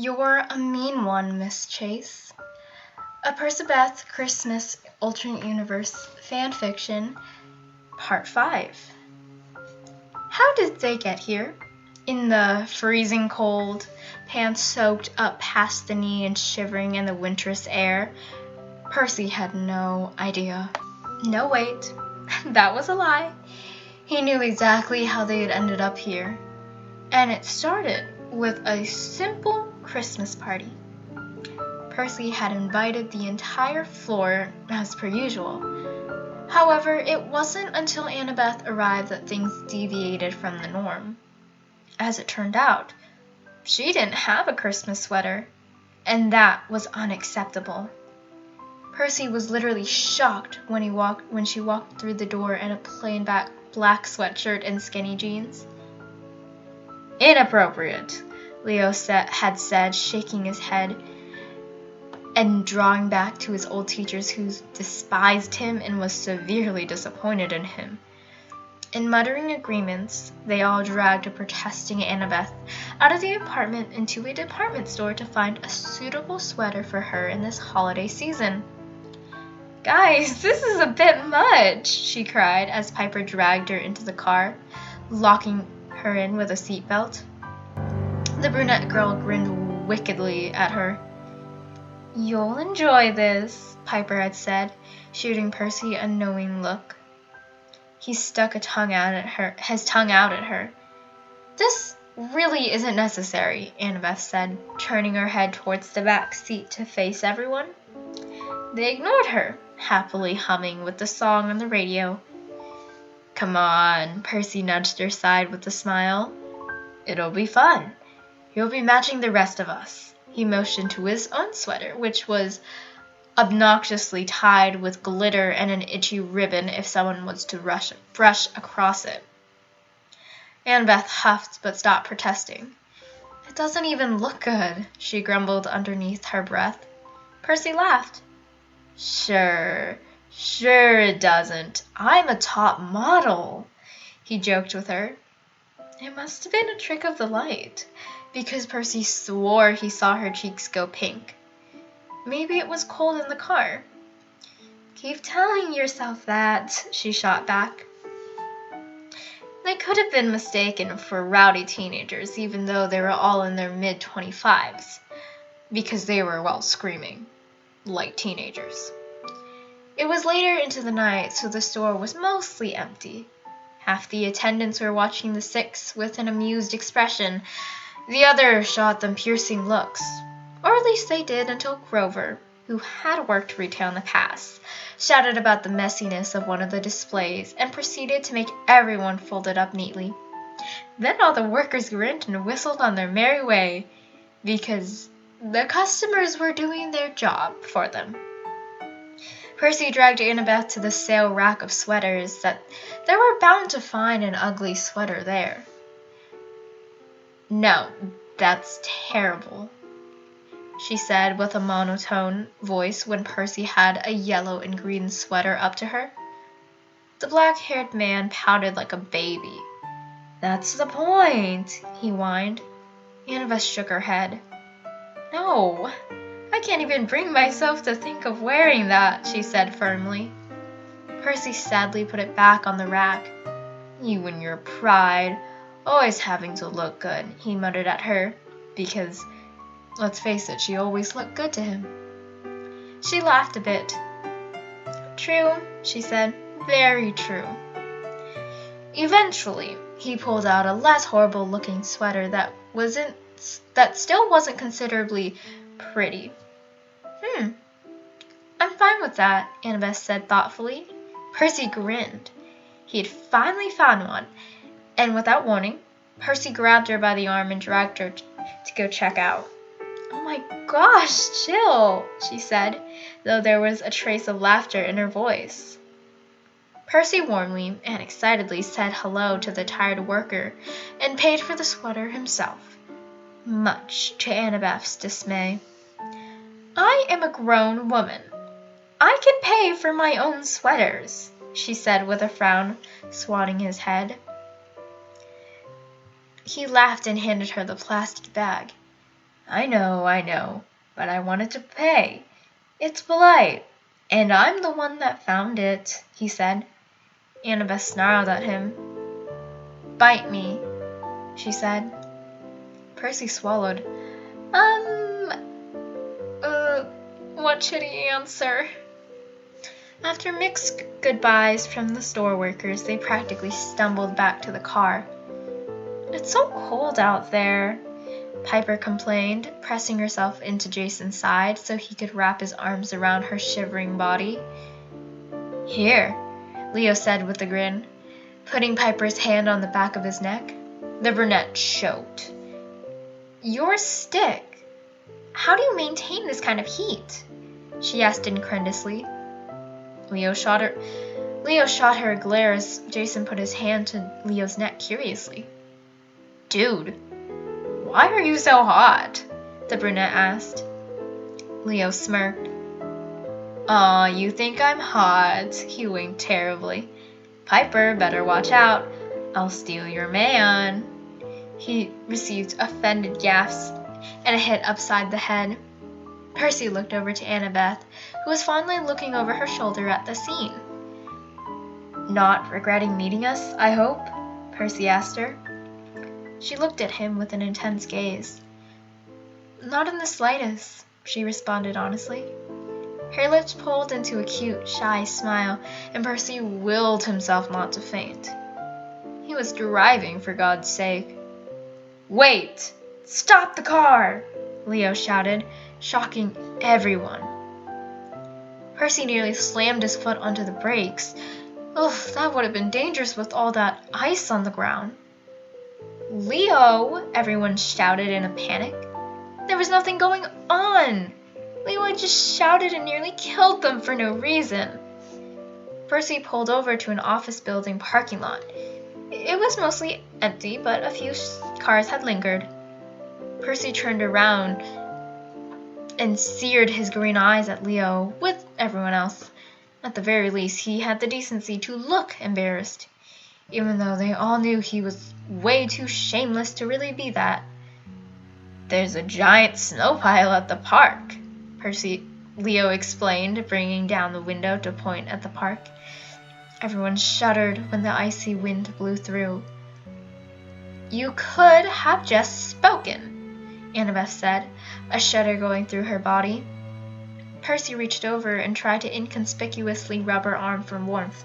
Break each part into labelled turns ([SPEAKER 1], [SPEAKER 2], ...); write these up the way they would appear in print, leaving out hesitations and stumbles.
[SPEAKER 1] You're a mean one, Miss Chase. A Percabeth Christmas Alternate Universe Fanfiction, Part 5. How did they get here? In the freezing cold, pants soaked up past the knee and shivering in the winterous air? Percy had no idea. No, wait, that was a lie. He knew exactly how they had ended up here. And it started with a simple Christmas party. Percy had invited the entire floor as per usual. However, it wasn't until Annabeth arrived that things deviated from the norm. As it turned out, she didn't have a Christmas sweater, and that was unacceptable. Percy was literally shocked when she walked through the door in a plain black sweatshirt and skinny jeans. "Inappropriate," Leo had said, shaking his head and drawing back to his old teachers who despised him and was severely disappointed in him. In muttering agreements, they all dragged a protesting Annabeth out of the apartment into a department store to find a suitable sweater for her in this holiday season. "Guys, this is a bit much," she cried as Piper dragged her into the car, locking her in with a seatbelt. The brunette girl grinned wickedly at her. "You'll enjoy this," Piper had said, shooting Percy a knowing look. He stuck his tongue out at her. "This really isn't necessary," Annabeth said, turning her head towards the back seat to face everyone. They ignored her, happily humming with the song on the radio. "Come on," Percy nudged her side with a smile. "It'll be fun. You'll be matching the rest of us." He motioned to his own sweater, which was obnoxiously tied with glitter and an itchy ribbon if someone was to brush across it. Annabeth huffed but stopped protesting. "It doesn't even look good," she grumbled underneath her breath. Percy laughed. Sure it doesn't. I'm a top model," he joked with her. It must have been a trick of the light, because Percy swore he saw her cheeks go pink. Maybe it was cold in the car. "Keep telling yourself that," she shot back. They could have been mistaken for rowdy teenagers, even though they were all in their mid-25s, because they were, screaming like teenagers. It was later into the night, so the store was mostly empty. Half the attendants were watching the six with an amused expression. The others shot them piercing looks. Or at least they did until Grover, who had worked retail in the past, shouted about the messiness of one of the displays and proceeded to make everyone fold it up neatly. Then all the workers grinned and whistled on their merry way, because the customers were doing their job for them. Percy dragged Annabeth to the sale rack of sweaters that they were bound to find an ugly sweater there. "No, that's terrible," she said with a monotone voice when Percy had a yellow and green sweater up to her. The black-haired man pouted like a baby. "That's the point," he whined. Annabeth shook her head. "No, I can't even bring myself to think of wearing that," she said firmly. Percy sadly put it back on the rack. "You and your pride, always having to look good," he muttered at her, because, let's face it, she always looked good to him. She laughed a bit. "True," she said, "very true." Eventually, he pulled out a less horrible-looking sweater that still wasn't considerably pretty. "I'm fine with that," Annabeth said thoughtfully. Percy grinned. He had finally found one, and without warning, Percy grabbed her by the arm and dragged her to go check out. "Oh my gosh, chill," she said, though there was a trace of laughter in her voice. Percy warmly and excitedly said hello to the tired worker and paid for the sweater himself, much to Annabeth's dismay. "I am a grown woman. I can pay for my own sweaters," she said with a frown, swatting his head. He laughed and handed her the plastic bag. I know, but I wanted to pay. It's polite. And I'm the one that found it, he said. Annabeth snarled at him. Bite me, she said. Percy swallowed. What should he answer? After mixed goodbyes from the store workers, they practically stumbled back to the car. It's so cold out there, Piper complained, pressing herself into Jason's side so he could wrap his arms around her shivering body. Here, Leo said with a grin, putting Piper's hand on the back of his neck. The brunette choked. Your stick. How do you maintain this kind of heat? She asked incredulously. Leo shot her a glare as Jason put his hand to Leo's neck curiously. Dude, why are you so hot? The brunette asked. Leo smirked. Aw, you think I'm hot? He winked terribly. Piper, better watch out. I'll steal your man. He received offended gasps and a hit upside the head. Percy looked over to Annabeth, who was fondly looking over her shoulder at the scene. Not regretting meeting us, I hope? Percy asked her. She looked at him with an intense gaze. Not in the slightest, she responded honestly. Her lips pulled into a cute, shy smile, and Percy willed himself not to faint. He was driving, for God's sake. Wait! Stop the car! Leo shouted, shocking everyone. Percy nearly slammed his foot onto the brakes. Ugh, that would have been dangerous with all that ice on the ground. Leo! Everyone shouted in a panic. There was nothing going on! Leo had just shouted and nearly killed them for no reason. Percy pulled over to an office building parking lot. It was mostly empty, but a few cars had lingered. Percy turned around and seared his green eyes at Leo with everyone else. At the very least, he had the decency to look embarrassed, even though they all knew he was way too shameless to really be that. There's a giant snow pile at the park, Leo explained, bringing down the window to point at the park. Everyone shuddered when the icy wind blew through. You could have just spoken, Annabeth said, a shudder going through her body. Percy reached over and tried to inconspicuously rub her arm for warmth.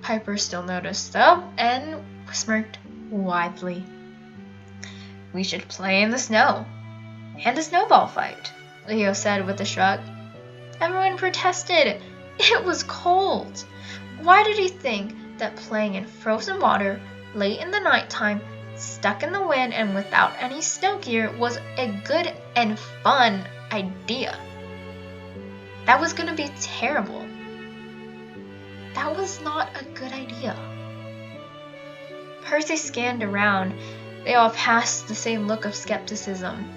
[SPEAKER 1] Piper still noticed, though, and smirked widely. We should play in the snow. And a snowball fight, Leo said with a shrug. Everyone protested. It was cold. Why did he think that playing in frozen water late in the nighttime, stuck in the wind and without any snow gear was a good and fun idea? That was going to be terrible. That was not a good idea. Percy scanned around. They all passed the same look of skepticism.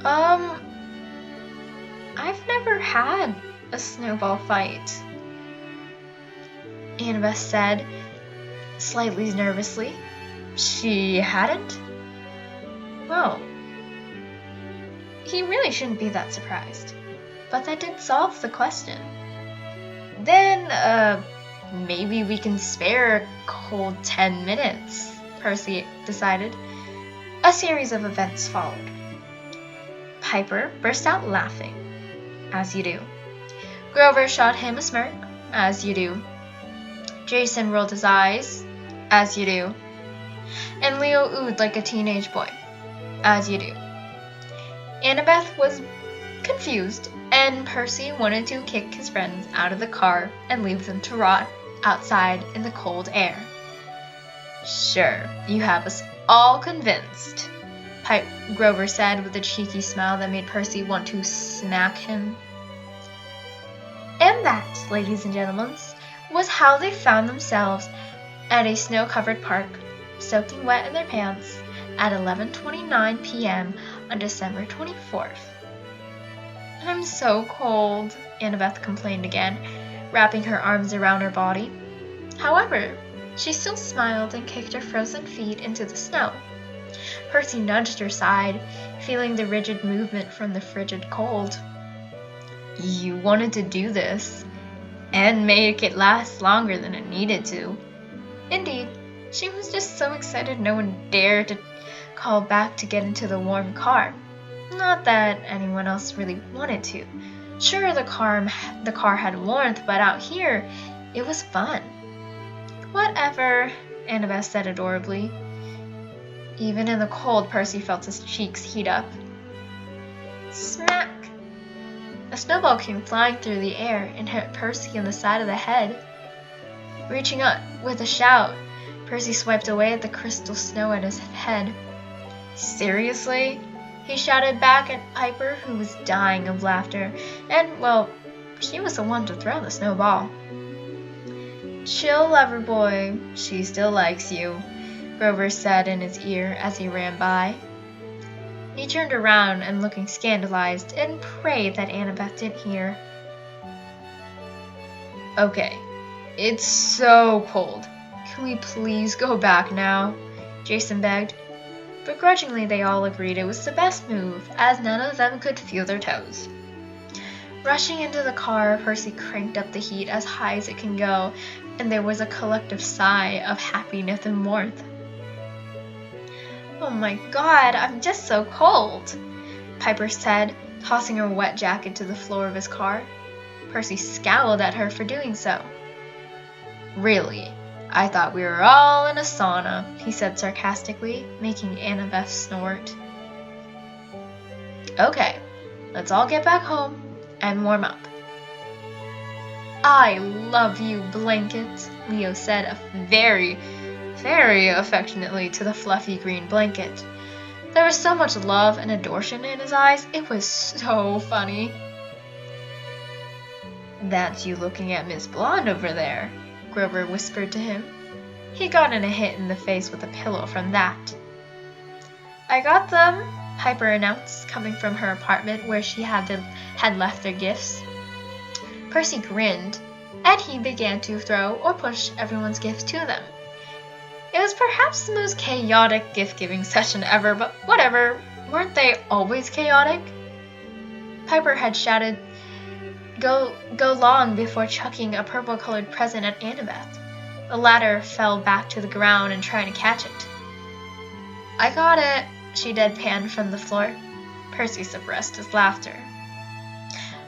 [SPEAKER 1] I've never had a snowball fight, Annabeth said, slightly nervously. She hadn't? Well, he really shouldn't be that surprised. But that did solve the question. Then, maybe we can spare a cold 10 minutes, Percy decided. A series of events followed. Piper burst out laughing, as you do. Grover shot him a smirk, as you do. Jason rolled his eyes, as you do. And Leo oohed like a teenage boy, as you do. Annabeth was confused, and Percy wanted to kick his friends out of the car and leave them to rot outside in the cold air. Sure, you have us all convinced, Grover said with a cheeky smile that made Percy want to smack him. And that, ladies and gentlemen, was how they found themselves at a snow-covered park, soaking wet in their pants, at 11:29 p.m. on December 24th. I'm so cold, Annabeth complained again, wrapping her arms around her body. However, she still smiled and kicked her frozen feet into the snow. Percy nudged her side, feeling the rigid movement from the frigid cold. You wanted to do this, and make it last longer than it needed to. Indeed, she was just so excited no one dared to call back to get into the warm car. Not that anyone else really wanted to. Sure, the car had warmth, but out here, it was fun. Whatever, Annabeth said adorably. Even in the cold, Percy felt his cheeks heat up. Smack! A snowball came flying through the air and hit Percy in the side of the head. Reaching up with a shout, Percy swiped away at the crystal snow at his head. Seriously? He shouted back at Piper, who was dying of laughter, and, well, she was the one to throw the snowball. Chill, lover boy. She still likes you, Grover said in his ear as he ran by. He turned around and, looking scandalized, and prayed that Annabeth didn't hear. Okay, it's so cold. Can we please go back now? Jason begged. Begrudgingly, they all agreed it was the best move, as none of them could feel their toes. Rushing into the car, Percy cranked up the heat as high as it can go, and there was a collective sigh of happiness and warmth. Oh my God, I'm just so cold, Piper said, tossing her wet jacket to the floor of his car. Percy scowled at her for doing so. Really? I thought we were all in a sauna, he said sarcastically, making Annabeth snort. Okay, let's all get back home and warm up. I love you, blanket, Leo said very, very affectionately to the fluffy green blanket. There was so much love and adoration in his eyes, it was so funny. That's you looking at Miss Blonde over there, Grover whispered to him. He got in a hit in the face with a pillow from that. I got them, Piper announced, coming from her apartment where she had left their gifts. Percy grinned, and he began to throw or push everyone's gifts to them. It was perhaps the most chaotic gift-giving session ever, but whatever, weren't they always chaotic? Piper had shouted, Go long before chucking a purple-colored present at Annabeth. The latter fell back to the ground and tried to catch it. I got it, she deadpanned from the floor. Percy suppressed his laughter.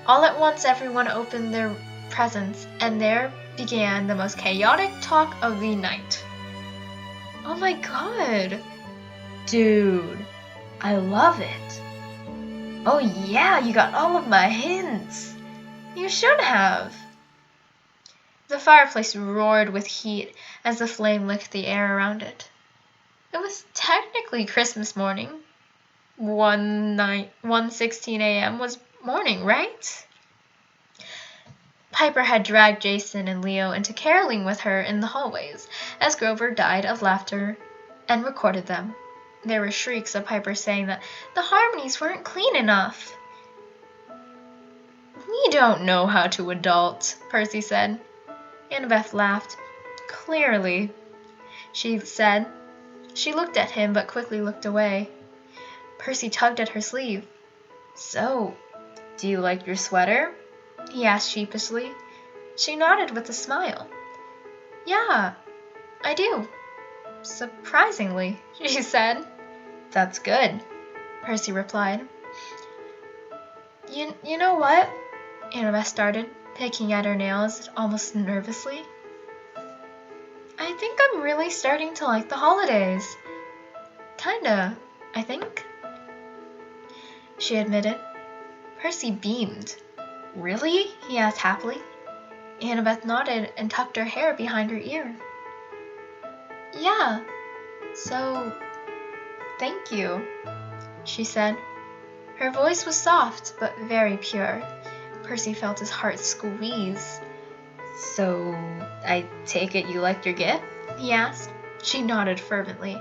[SPEAKER 1] All at once everyone opened their presents, and there began the most chaotic talk of the night. Oh my God! Dude, I love it. Oh yeah, you got all of my hints. You should have. The fireplace roared with heat as the flame licked the air around it. It was technically Christmas morning. 1:16 a.m. was morning, right? Piper had dragged Jason and Leo into caroling with her in the hallways as Grover died of laughter and recorded them. There were shrieks of Piper saying that the harmonies weren't clean enough. We don't know how to adult, Percy said. Annabeth laughed. Clearly, she said. She looked at him but quickly looked away. Percy tugged at her sleeve. So, do you like your sweater? He asked sheepishly. She nodded with a smile. Yeah, I do. Surprisingly, she said. That's good, Percy replied. You know what? Annabeth started, picking at her nails almost nervously. I think I'm really starting to like the holidays. Kinda, I think, she admitted. Percy beamed. Really? He asked happily. Annabeth nodded and tucked her hair behind her ear. Yeah, so thank you, she said. Her voice was soft but very pure. Percy felt his heart squeeze. So, I take it you liked your gift? He asked. She nodded fervently.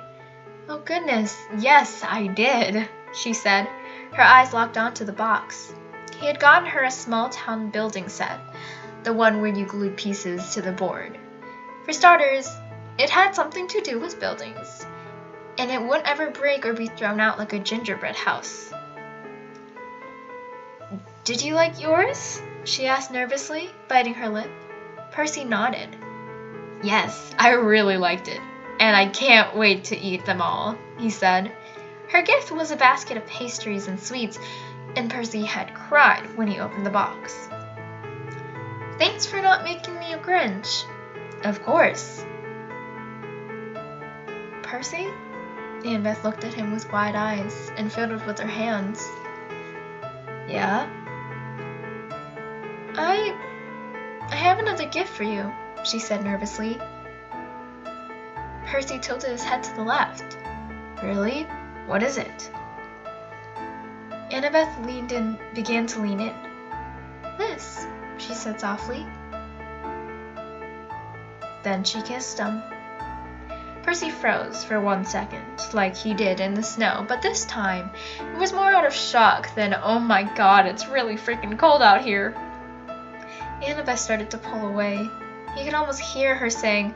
[SPEAKER 1] Oh goodness, yes, I did, she said. Her eyes locked onto the box. He had gotten her a small town building set, the one where you glued pieces to the board. For starters, it had something to do with buildings. and it wouldn't ever break or be thrown out like a gingerbread house. Did you like yours? She asked nervously, biting her lip. Percy nodded. Yes, I really liked it, and I can't wait to eat them all, he said. Her gift was a basket of pastries and sweets, and Percy had cried when he opened the box. Thanks for not making me a Grinch. Of course. Percy? Annabeth looked at him with wide eyes and fiddled with her hands. Yeah? I have another gift for you, she said nervously. Percy tilted his head to the left. Really? What is it? Annabeth began to lean in. This, she said softly. Then she kissed him. Percy froze for 1 second, like he did in the snow, but this time it was more out of shock than, oh my god, it's really freaking cold out here. Annabeth started to pull away. He could almost hear her saying,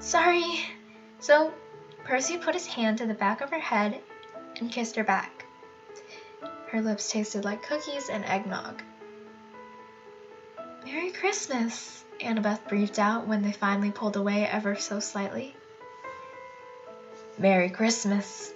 [SPEAKER 1] sorry. So Percy put his hand to the back of her head and kissed her back. Her lips tasted like cookies and eggnog. Merry Christmas, Annabeth breathed out when they finally pulled away ever so slightly. Merry Christmas,